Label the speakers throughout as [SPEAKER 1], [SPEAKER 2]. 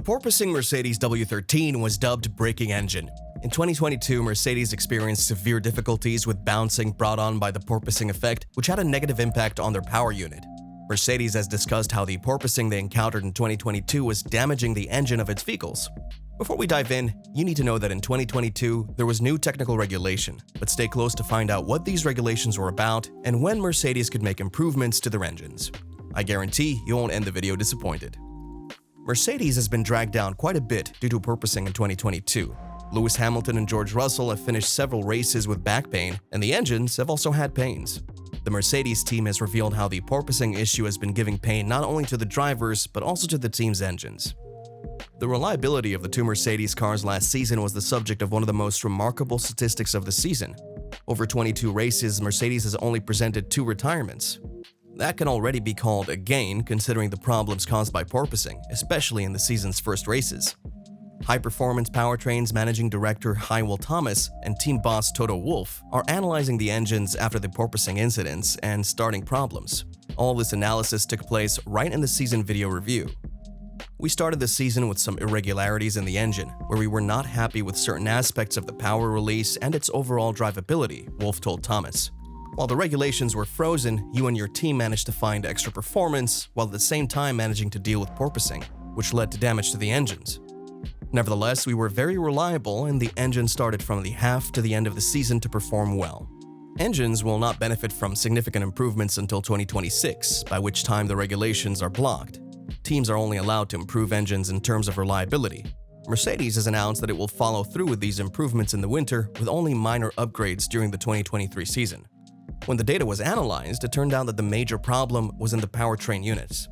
[SPEAKER 1] porpoising Mercedes W13 was dubbed breaking engine. In 2022, Mercedes experienced severe difficulties with bouncing brought on by the porpoising effect, which had a negative impact on their power unit. Mercedes has discussed how the porpoising they encountered in 2022 was damaging the engine of its vehicles. Before we dive in, you need to know that in 2022, there was new technical regulation, but stay close to find out what these regulations were about and when Mercedes could make improvements to their engines. I guarantee you won't end the video disappointed. Mercedes has been dragged down quite a bit due to porpoising in 2022. Lewis Hamilton and George Russell have finished several races with back pain, and the engines have also had pains. The Mercedes team has revealed how the porpoising issue has been giving pain not only to the drivers, but also to the team's engines. The reliability of the two Mercedes cars last season was the subject of one of the most remarkable statistics of the season. Over 22 races, Mercedes has only presented 2 retirements. That can already be called a gain considering the problems caused by porpoising, especially in the season's first races. High-performance powertrains managing director Wolff Thomas and team boss Toto Wolff are analyzing the engines after the porpoising incidents and starting problems. All this analysis took place right in the season video review. We started the season with some irregularities in the engine, where we were not happy with certain aspects of the power release and its overall drivability, Wolff told Thomas. While the regulations were frozen, you and your team managed to find extra performance, while at the same time managing to deal with porpoising, which led to damage to the engines. Nevertheless, we were very reliable and the engine started from the half to the end of the season to perform well. Engines will not benefit from significant improvements until 2026, by which time the regulations are blocked. Teams are only allowed to improve engines in terms of reliability. Mercedes has announced that it will follow through with these improvements in the winter with only minor upgrades during the 2023 season. When the data was analyzed, it turned out that the major problem was in the powertrain units.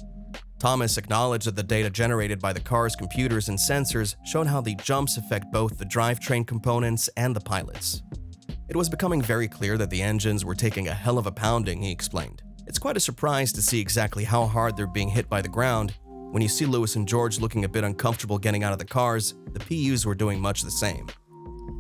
[SPEAKER 1] Thomas acknowledged that the data generated by the car's computers and sensors showed how the jumps affect both the drivetrain components and the pilots. It was becoming very clear that the engines were taking a hell of a pounding, he explained. It's quite a surprise to see exactly how hard they're being hit by the ground. When you see Lewis and George looking a bit uncomfortable getting out of the cars, the PUs were doing much the same.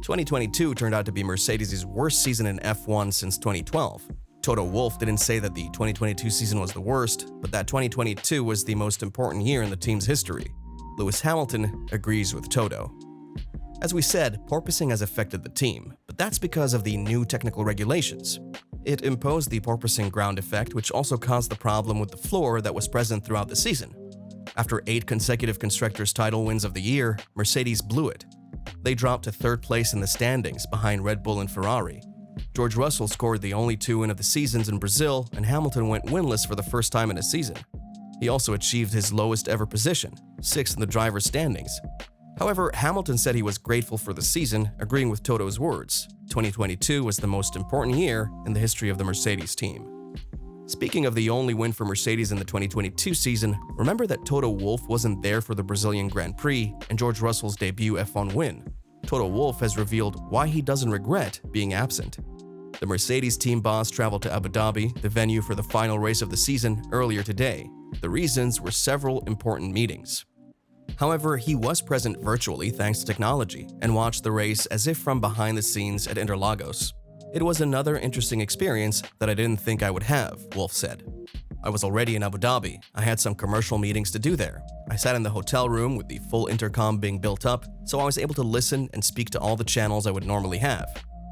[SPEAKER 1] 2022 turned out to be Mercedes' worst season in F1 since 2012. Toto Wolff didn't say that the 2022 season was the worst, but that 2022 was the most important year in the team's history. Lewis Hamilton agrees with Toto. As we said, porpoising has affected the team, but that's because of the new technical regulations. It imposed the porpoising ground effect, which also caused the problem with the floor that was present throughout the season. After 8 consecutive Constructors' title wins of the year, Mercedes blew it. They dropped to 3rd place in the standings behind Red Bull and Ferrari. George Russell scored the only 2 win of the seasons in Brazil, and Hamilton went winless for the first time in a season. He also achieved his lowest ever position, 6th in the driver's standings. However, Hamilton said he was grateful for the season, agreeing with Toto's words. 2022 was the most important year in the history of the Mercedes team. Speaking of the only win for Mercedes in the 2022 season, remember that Toto Wolff wasn't there for the Brazilian Grand Prix and George Russell's debut F1 win. Toto Wolff has revealed why he doesn't regret being absent. The Mercedes team boss traveled to Abu Dhabi, the venue for the final race of the season, earlier today. The reasons were several important meetings. However, he was present virtually thanks to technology and watched the race as if from behind the scenes at Interlagos. It was another interesting experience that I didn't think I would have, Wolff said. I was already in Abu Dhabi. I had some commercial meetings to do there. I sat in the hotel room with the full intercom being built up, so I was able to listen and speak to all the channels I would normally have.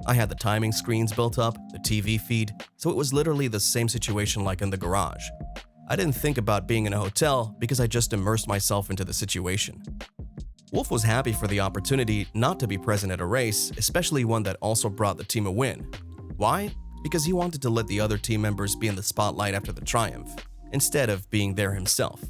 [SPEAKER 1] I had the timing screens built up, the TV feed, so it was literally the same situation like in the garage. I didn't think about being in a hotel because I just immersed myself into the situation. Wolff was happy for the opportunity not to be present at a race, especially one that also brought the team a win. Why? Because he wanted to let the other team members be in the spotlight after the triumph, instead of being there himself.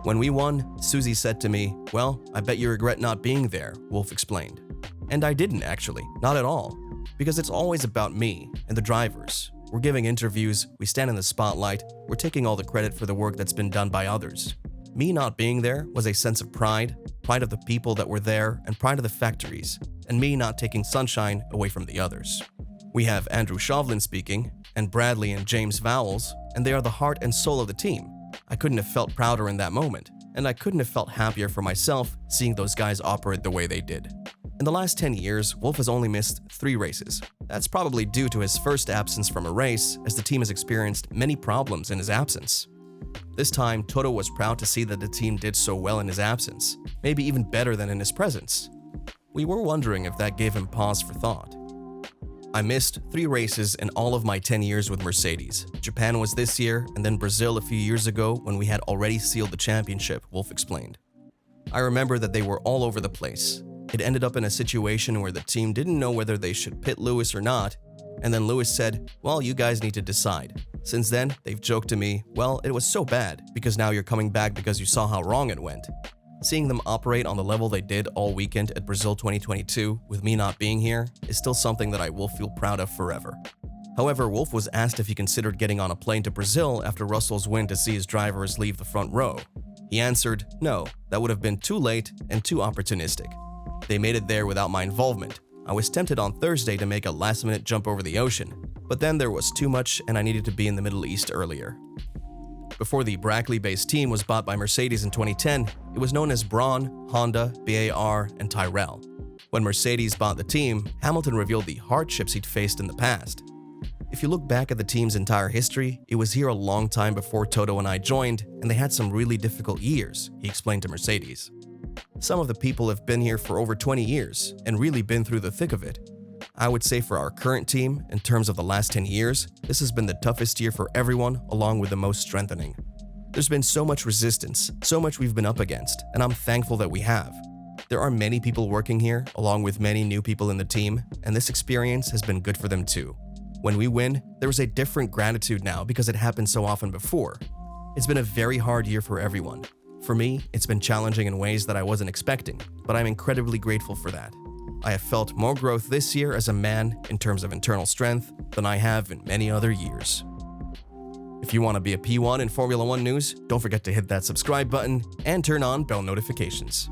[SPEAKER 1] When we won, Susie said to me, "Well, I bet you regret not being there," Wolff explained. And I didn't actually, not at all, because it's always about me and the drivers. We're giving interviews, we stand in the spotlight, we're taking all the credit for the work that's been done by others. Me not being there was a sense of pride of the people that were there and pride of the factories, and me not taking sunshine away from the others. We have Andrew Shovlin speaking, and Bradley and James Vowles, and they are the heart and soul of the team. I couldn't have felt prouder in that moment, and I couldn't have felt happier for myself seeing those guys operate the way they did. In the last 10 years, Wolff has only missed 3 races. That's probably due to his first absence from a race, as the team has experienced many problems in his absence. This time, Toto was proud to see that the team did so well in his absence, maybe even better than in his presence. We were wondering if that gave him pause for thought. I missed 3 races in all of my 10 years with Mercedes. Japan was this year, and then Brazil a few years ago when we had already sealed the championship, Wolff explained. I remember that they were all over the place. It ended up in a situation where the team didn't know whether they should pit Lewis or not, and then Lewis said, well, you guys need to decide. Since then, they've joked to me, well, it was so bad, because now you're coming back because you saw how wrong it went. Seeing them operate on the level they did all weekend at Brazil 2022, with me not being here, is still something that I will feel proud of forever. However, Wolff was asked if he considered getting on a plane to Brazil after Russell's win to see his drivers leave the front row. He answered, no, that would have been too late and too opportunistic. They made it there without my involvement. I was tempted on Thursday to make a last-minute jump over the ocean, but then there was too much and I needed to be in the Middle East earlier. Before the Brackley-based team was bought by Mercedes in 2010, it was known as Braun, Honda, BAR, and Tyrrell. When Mercedes bought the team, Hamilton revealed the hardships he'd faced in the past. If you look back at the team's entire history, it was here a long time before Toto and I joined, and they had some really difficult years, he explained to Mercedes. Some of the people have been here for over 20 years and really been through the thick of it. I would say for our current team, in terms of the last 10 years, this has been the toughest year for everyone, along with the most strengthening. There's been so much resistance, so much we've been up against, and I'm thankful that we have. There are many people working here, along with many new people in the team, and this experience has been good for them too. When we win, there is a different gratitude now because it happened so often before. It's been a very hard year for everyone. For me, it's been challenging in ways that I wasn't expecting, but I'm incredibly grateful for that. I have felt more growth this year as a man in terms of internal strength than I have in many other years. If you want to be a P1 in Formula 1 news, don't forget to hit that subscribe button and turn on bell notifications.